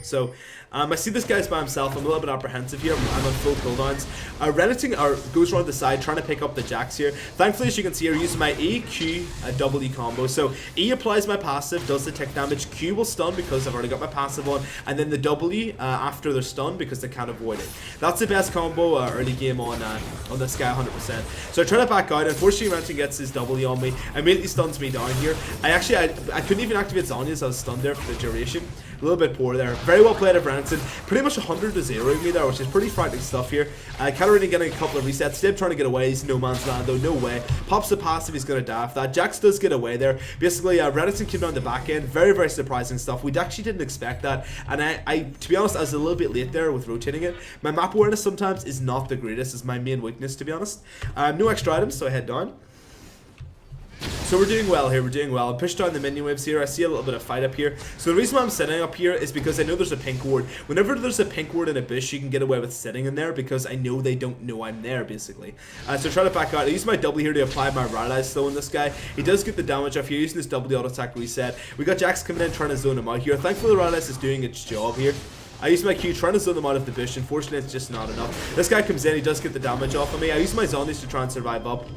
So I see this guy's by himself. I'm a little bit apprehensive here. I'm on full cooldowns. Renneting goes around the side trying to pick up the Jax here. Thankfully, as you can see, I'm using my E, Q, double E combo. So E applies my passive, does the tick damage. Q will stun because I've already got my passive on. And then the W after they're stunned because they can't avoid it. That's the best combo early game on this guy 100%. So I try to back out. Unfortunately, Renneting gets his W on me. Immediately stuns me down here. I couldn't even activate Zhonya's. I was stunned there for the duration. A little bit poor there. Very well played of Renneton. Pretty much 100-0 me there, which is pretty frightening stuff here. Katarina getting a couple of resets. Stib trying to get away. He's no man's land though. No way. Pops the passive. He's going to die off that. Jax does get away there. Basically, Renneton came down the back end. Very, very surprising stuff. We actually didn't expect that. And I, to be honest, I was a little bit late there with rotating it. My map awareness sometimes is not the greatest. It's my main weakness, to be honest. No extra items, so I head down. So we're doing well here, we're doing well. I push down the minion waves here. I see a little bit of fight up here. So the reason why I'm sitting up here is because I know there's a pink ward. Whenever there's a pink ward in a bush, you can get away with sitting in there because I know they don't know I'm there, basically. So try to back out. I use my W here to apply my Rylai's slow on this guy. He does get the damage off here using this W auto attack reset. We got Jax coming in trying to zone him out here. Thankfully, the Rylai's is doing its job here. I use my Q trying to zone them out of the bush. Unfortunately, it's just not enough. This guy comes in, he does get the damage off of me. I use my zombies to try and survive up.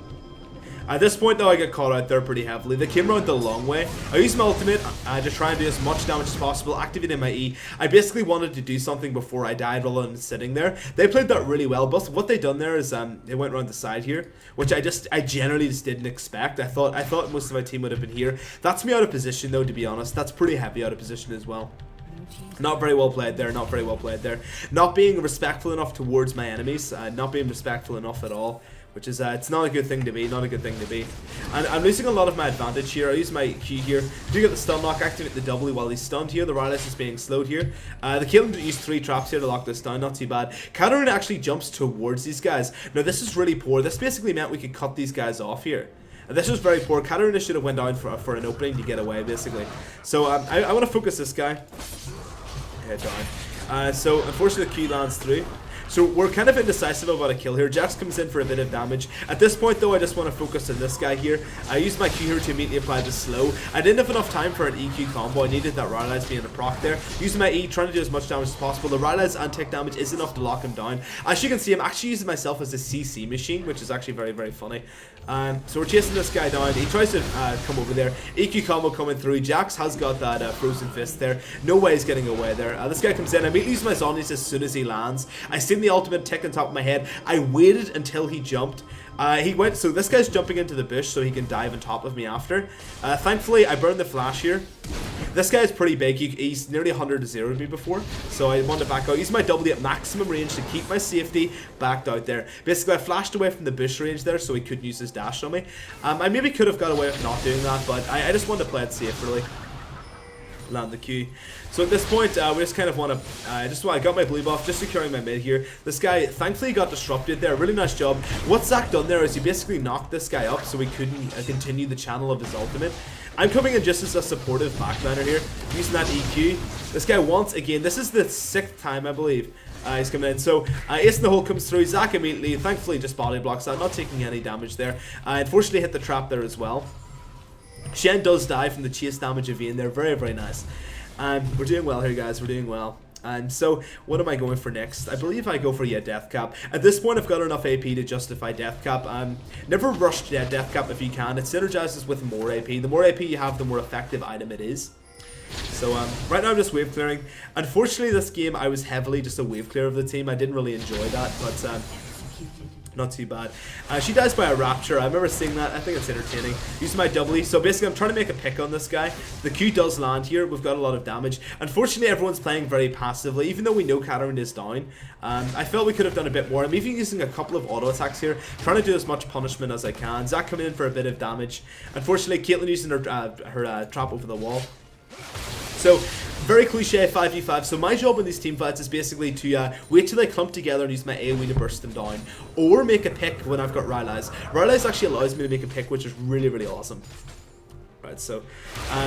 At this point though, I get caught out there pretty heavily. They came around the long way. I used my ultimate to try and do as much damage as possible, activating my E. I basically wanted to do something before I died rather than sitting there. They played that really well, but what they done there is they went around the side here, which I generally just didn't expect. I thought most of my team would have been here. That's me out of position though, to be honest. That's pretty heavy out of position as well. Not very well played there, not very well played there. Not being respectful enough towards my enemies, not being respectful enough at all. Which is, it's not a good thing to be, not a good thing to be. And I'm losing a lot of my advantage here. I use my Q here. Do get the stun lock, activate the W while he's stunned here. The Rylai's is being slowed here. The Caitlyn used 3 traps here to lock this down, not too bad. Katarina actually jumps towards these guys. Now this is really poor. This basically meant we could cut these guys off here. This was very poor. Katarina should have went down for an opening to get away, basically. So I want to focus this guy. Head down. So unfortunately the Q lands through. So we're kind of indecisive about a kill here. Jax comes in for a bit of damage. At this point though, I just want to focus on this guy here. I used my Q here to immediately apply the slow. I didn't have enough time for an EQ combo. I needed that Rylai's being a proc there. Using my E, trying to do as much damage as possible. The Rylai's anti-tick damage is enough to lock him down. As you can see, I'm actually using myself as a CC machine, which is actually very, very funny. So we're chasing this guy down. He tries to come over there. EQ combo coming through. Jax has got that frozen fist there. No way he's getting away there. This guy comes in. I immediately use my zombies as soon as he lands. I seen the ultimate tick on top of my head. I waited until he jumped. So this guy's jumping into the bush so he can dive on top of me after. Thankfully, I burned the flash here. This guy is pretty big. He's nearly 100-0'd me before, so I wanted to back out. Use my W at maximum range to keep my safety backed out there. Basically, I flashed away from the bush range there so he couldn't use his dash on me. I maybe could have got away with not doing that, but I just wanted to play it safe, really. Land the Q. So at this point, we just kind of want to, I got my blue buff, just securing my mid here. This guy thankfully got disrupted there. Really nice job. What Zac done there is he basically knocked this guy up so he couldn't continue the channel of his ultimate. I'm coming in just as a supportive backliner here, using that EQ. This guy once again, this is the 6th time I believe he's coming in. So Ace in the hole comes through. Zac immediately, thankfully just body blocks that, not taking any damage there. Unfortunately hit the trap there as well. Shen does die from the chase damage of Vayne there. Very, very nice. We're doing well here, guys. We're doing well. So what am I going for next? I believe I go for Death Cap. At this point I've got enough AP to justify Death Cap. Never rush Death Cap if you can. It synergizes with more AP. The more AP you have, the more effective item it is. So right now I'm just wave clearing. Unfortunately this game I was heavily just a wave clear of the team. I didn't really enjoy that, but not too bad. She dies by a rapture. I remember seeing that. I think it's entertaining. Using my W. So basically I'm trying to make a pick on this guy. The Q does land here. We've got a lot of damage. Unfortunately everyone's playing very passively, even though we know Katarine is down. I felt we could have done a bit more. I'm even using a couple of auto attacks here, trying to do as much punishment as I can. Zach coming in for a bit of damage. Unfortunately Caitlyn using her trap over the wall. So, very cliche 5v5. So my job in these team fights is basically to wait till they clump together and use my AoE to burst them down. Or make a pick when I've got Rylai's. Rylai's actually allows me to make a pick, which is really, really awesome. Right, so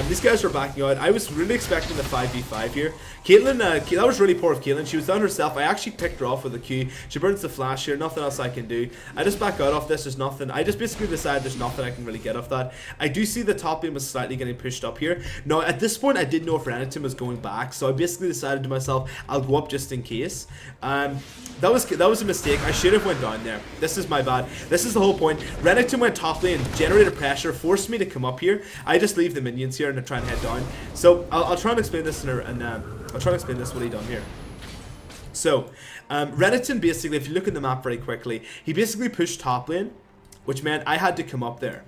these guys are backing out. I was really expecting the 5v5 here. Caitlyn, that was really poor of Caitlyn. She was down herself. I actually picked her off with a Q. She burns the flash here. Nothing else I can do. I just back out off this. There's nothing. I just basically decide there's nothing I can really get off that. I do see the top lane was slightly getting pushed up here. Now, at this point, I didn't know if Renekton was going back, so I basically decided to myself, I'll go up just in case. That was a mistake. I should have went down there. This is my bad. This is the whole point. Renekton went top lane, generated pressure, forced me to come up here. I just leave the minions here and try and head down. So I'll try and explain this I'll try and explain this what he done here. So Renekton basically, if you look at the map very quickly, he basically pushed top lane, which meant I had to come up there.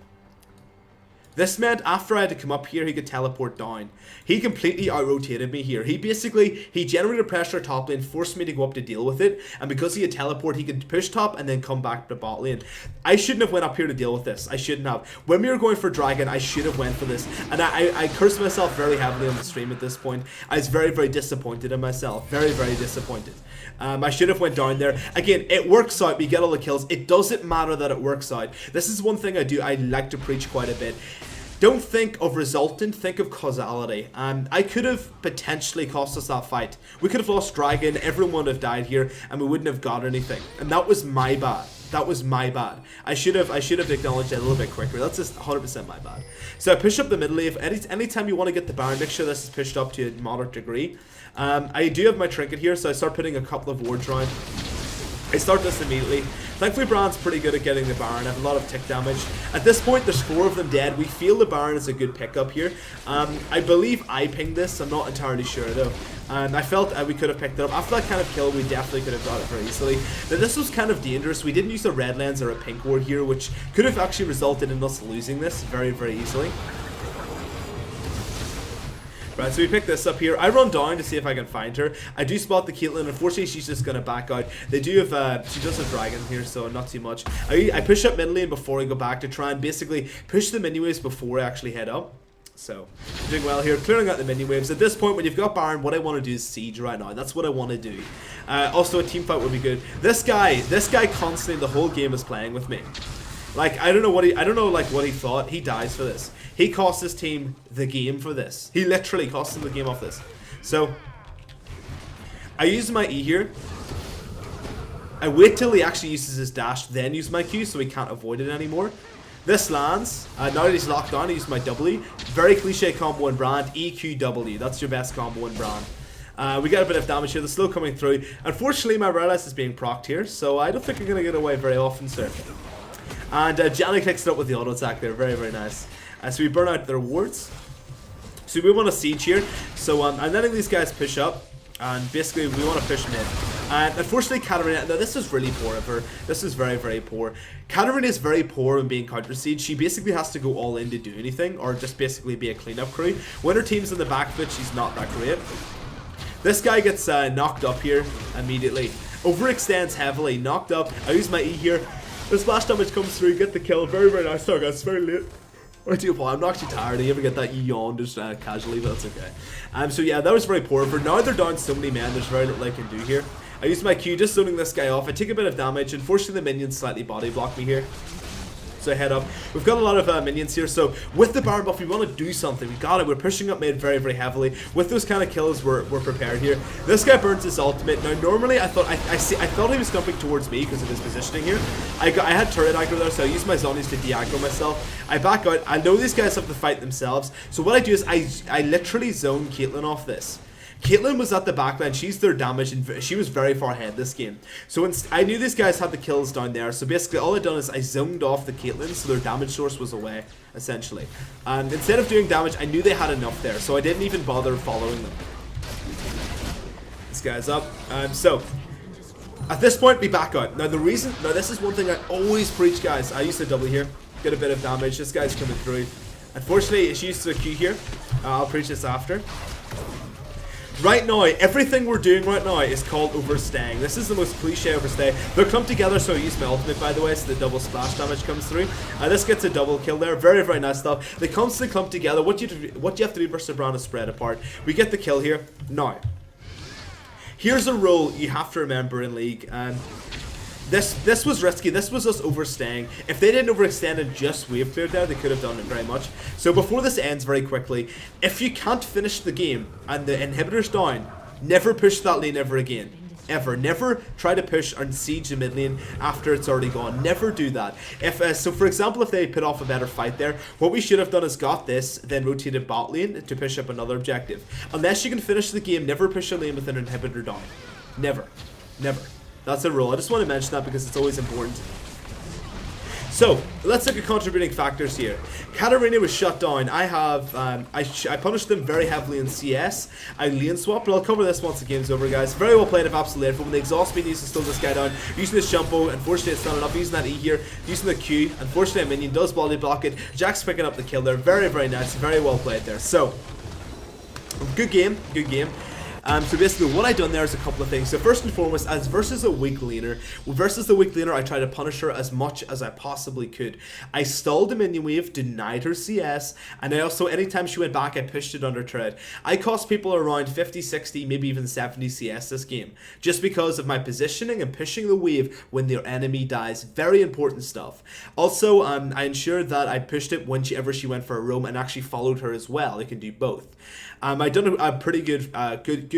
This meant after I had to come up here, he could teleport down. He completely out-rotated me here. He generated pressure top lane, forced me to go up to deal with it, and because he had teleport, he could push top and then come back to bot lane. I shouldn't have went up here to deal with this. I shouldn't have. When we were going for Dragon, I should have went for this, and I cursed myself very heavily on the stream at this point. I was very, very disappointed in myself. Very, very disappointed. I should have went down there. Again, it works out. We get all the kills. It doesn't matter that it works out. This is one thing I like to preach quite a bit. Don't think of resultant, think of causality. I could have potentially cost us that fight. We could have lost Dragon, everyone would have died here, and we wouldn't have got anything. And that was my bad. That was my bad. I should have acknowledged it a little bit quicker. That's just 100% my bad. So I push up the middle lane. Anytime you want to get the Baron, make sure this is pushed up to a moderate degree. I do have my trinket here, so I start putting a couple of wards around. I start this immediately. Thankfully, Brand's pretty good at getting the Baron. I have a lot of tick damage. At this point, there's 4 of them dead. We feel the Baron is a good pickup here. I believe I pinged this. I'm not entirely sure, though. I felt we could have picked it up. After that kind of kill, we definitely could have got it very easily. Now, this was kind of dangerous. We didn't use a red lens or a pink ward here, which could have actually resulted in us losing this very, very easily. Right, so we pick this up here. I run down to see if I can find her. I do spot the Caitlyn. Unfortunately, she's just going to back out. They do have, she does have Dragon here, so not too much. I push up mid lane before I go back to try and basically push the minion waves before I actually head up. So, doing well here, clearing out the minion waves. At this point, when you've got Baron, what I want to do is siege right now. That's what I want to do. Also, a team fight would be good. This guy constantly the whole game is playing with me. Like, I don't know what he thought. He dies for this. He cost his team the game for this. He literally cost him the game off this. So, I use my E here. I wait till he actually uses his dash, then use my Q so he can't avoid it anymore. This lands. Now that he's locked on, I use my W. Very cliche combo in Brand. EQW. That's your best combo in Brand. We got a bit of damage here. The slow coming through. Unfortunately, my Rylai's is being procced here, so I don't think I'm going to get away very often, sir. And Janny clicks it up with the auto attack there. Very, very nice. So we burn out their wards. So we want to siege here. So I'm letting these guys push up. And basically we want to push mid. And unfortunately Katarina, now this is really poor of her. This is very, very poor. Katarina is very poor when being counter siege. She basically has to go all in to do anything. Or just basically be a cleanup crew. When her team's in the back foot, she's not that great. This guy gets knocked up here immediately. Overextends heavily. Knocked up. I use my E here. The splash damage comes through, get the kill. Very, very nice. Sorry guys, it's very late. I'm not actually tired. I ever get that yawn just casually, but that's okay. So yeah, that was very poor. For now they're down so many men, there's very little I can do here. I use my Q, just zoning this guy off. I take a bit of damage. Unfortunately, the minions slightly body block me here. So I head up. We've got a lot of minions here, so with the Baron buff, we want to do something. We got it. We're pushing up mid very, very heavily. With those kind of kills, we're prepared here. This guy burns his ultimate. Now, normally, I thought he was jumping towards me because of his positioning here. I had turret aggro there, so I used my zonies to de-aggro myself. I back out. I know these guys have to fight themselves, so what I do is I literally zone Caitlyn off this. Caitlyn was at the back line, she's their damage, and she was very far ahead this game. So I knew these guys had the kills down there, so basically all I done is I zoned off the Caitlyn, so their damage source was away, essentially. And instead of doing damage, I knew they had enough there, so I didn't even bother following them. This guy's up, so at this point, we back out. Now this is one thing I always preach, guys. I used to double here, get a bit of damage. This guy's coming through. Unfortunately, it's used to the Q here. I'll preach this after. Right now, everything we're doing right now is called overstaying. This is the most cliche overstay. They're clumped together, so I use my ultimate, by the way, so the double splash damage comes through. This gets a double kill there. Very, very nice stuff. They constantly clump together. What you have to do versus the brand is spread apart. We get the kill here. Now, here's a rule you have to remember in League. This was risky. This was us overstaying. If they didn't overextend and just wave cleared there, they could have done it very much. So before this ends very quickly, if you can't finish the game and the inhibitor's down, never push that lane ever again. Ever. Never try to push and siege the mid lane after it's already gone. Never do that. So for example, if they put off a better fight there, what we should have done is got this, then rotated bot lane to push up another objective. Unless you can finish the game, never push a lane with an inhibitor down. Never. Never. That's a rule. I just want to mention that because it's always important. So, let's look at contributing factors here. Katarina was shut down. I punished them very heavily in CS. I lane swapped, but I'll cover this once the game's over, guys. Very well played of absolute. When the exhaust beam needs to slow this guy down. Using this jumbo, unfortunately it's not enough. Using that E here, using the Q. Unfortunately a minion does body block it. Jack's picking up the kill there. Very, very nice. Very well played there. So, good game. Good game. So basically what I done there is a couple of things. So first and foremost, as versus a weak laner, I tried to punish her as much as I possibly could. I stalled the minion wave, denied her CS, and I also, anytime she went back, I pushed it under tread. I cost people around 50, 60, maybe even 70 CS this game, just because of my positioning and pushing the wave when their enemy dies. Very important stuff. Also, I ensured that I pushed it whenever she went for a roam and actually followed her as well. I can do both. I done a pretty good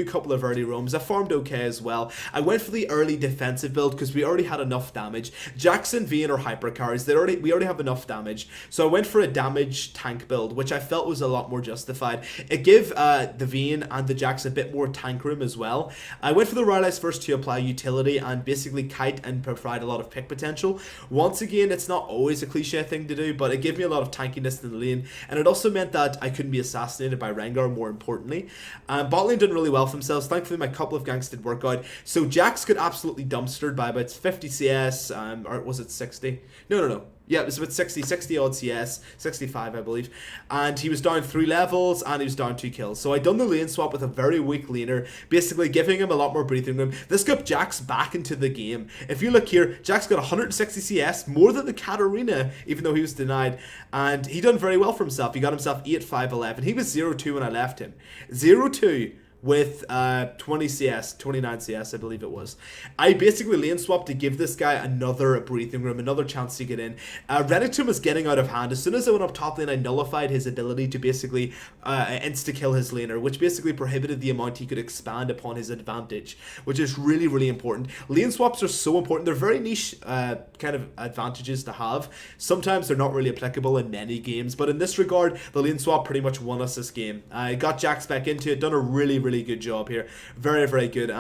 couple of early roams. I farmed okay as well. I went for the early defensive build because we already had enough damage. Jackson, Vayne, or hyper carries, we already have enough damage. So I went for a damage tank build, which I felt was a lot more justified. It gave the Vayne and the Jax a bit more tank room as well. I went for the Rylai's first to apply utility and basically kite and provide a lot of pick potential. Once again, it's not always a cliche thing to do, but it gave me a lot of tankiness in the lane, and it also meant that I couldn't be assassinated by Rengar, more importantly. Bot lane did really well for themselves. Thankfully, my couple of ganks did work out. So Jax got absolutely dumpstered by about 50 CS, or was it 60? No. Yeah, it was about 60 odd CS, 65 I believe, and he was down 3 levels and he was down 2 kills. So I done the lane swap with a very weak laner, basically giving him a lot more breathing room. This got Jax back into the game. If you look here, Jax got 160 CS, more than the Katarina, even though he was denied, and he done very well for himself. He got himself 8-5-11. He was 0-2 when I left him. 0-2 with 20 CS, 29 CS I believe it was. I basically lane swapped to give this guy another breathing room, another chance to get in. Renekton was getting out of hand. As soon as I went up top lane, I nullified his ability to basically insta-kill his laner, which basically prohibited the amount he could expand upon his advantage, which is really, really important. Lane swaps are so important. They're very niche kind of advantages to have. Sometimes they're not really applicable in many games, but in this regard, the lane swap pretty much won us this game. I got Jax back into it, done a really, really good job here. Very, very good.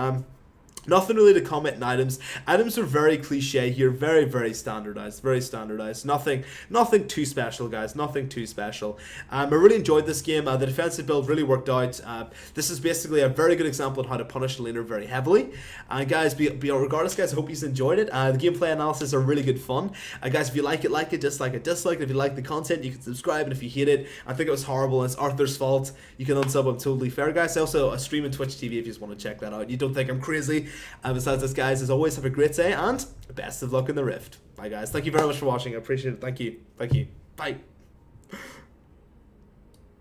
Nothing really to comment in items. Items are very cliche here, very, very standardized, Nothing too special, guys. Nothing too special. I really enjoyed this game. The defensive build really worked out. This is basically a very good example of how to punish a laner very heavily. Guys, regardless, guys, I hope you enjoyed it. The gameplay analysis are really good fun. Guys, if you like it, like it. Dislike it, dislike it. If you like the content, you can subscribe. And if you hate it, I think it was horrible and it's Arthur's fault, you can unsub. I'm totally fair, guys. I also stream on Twitch TV if you just want to check that out. You don't think I'm crazy. Besides this, guys, as always, have a great day and best of luck in the Rift. Bye, guys. Thank you very much for watching. I appreciate it. Thank you. Bye.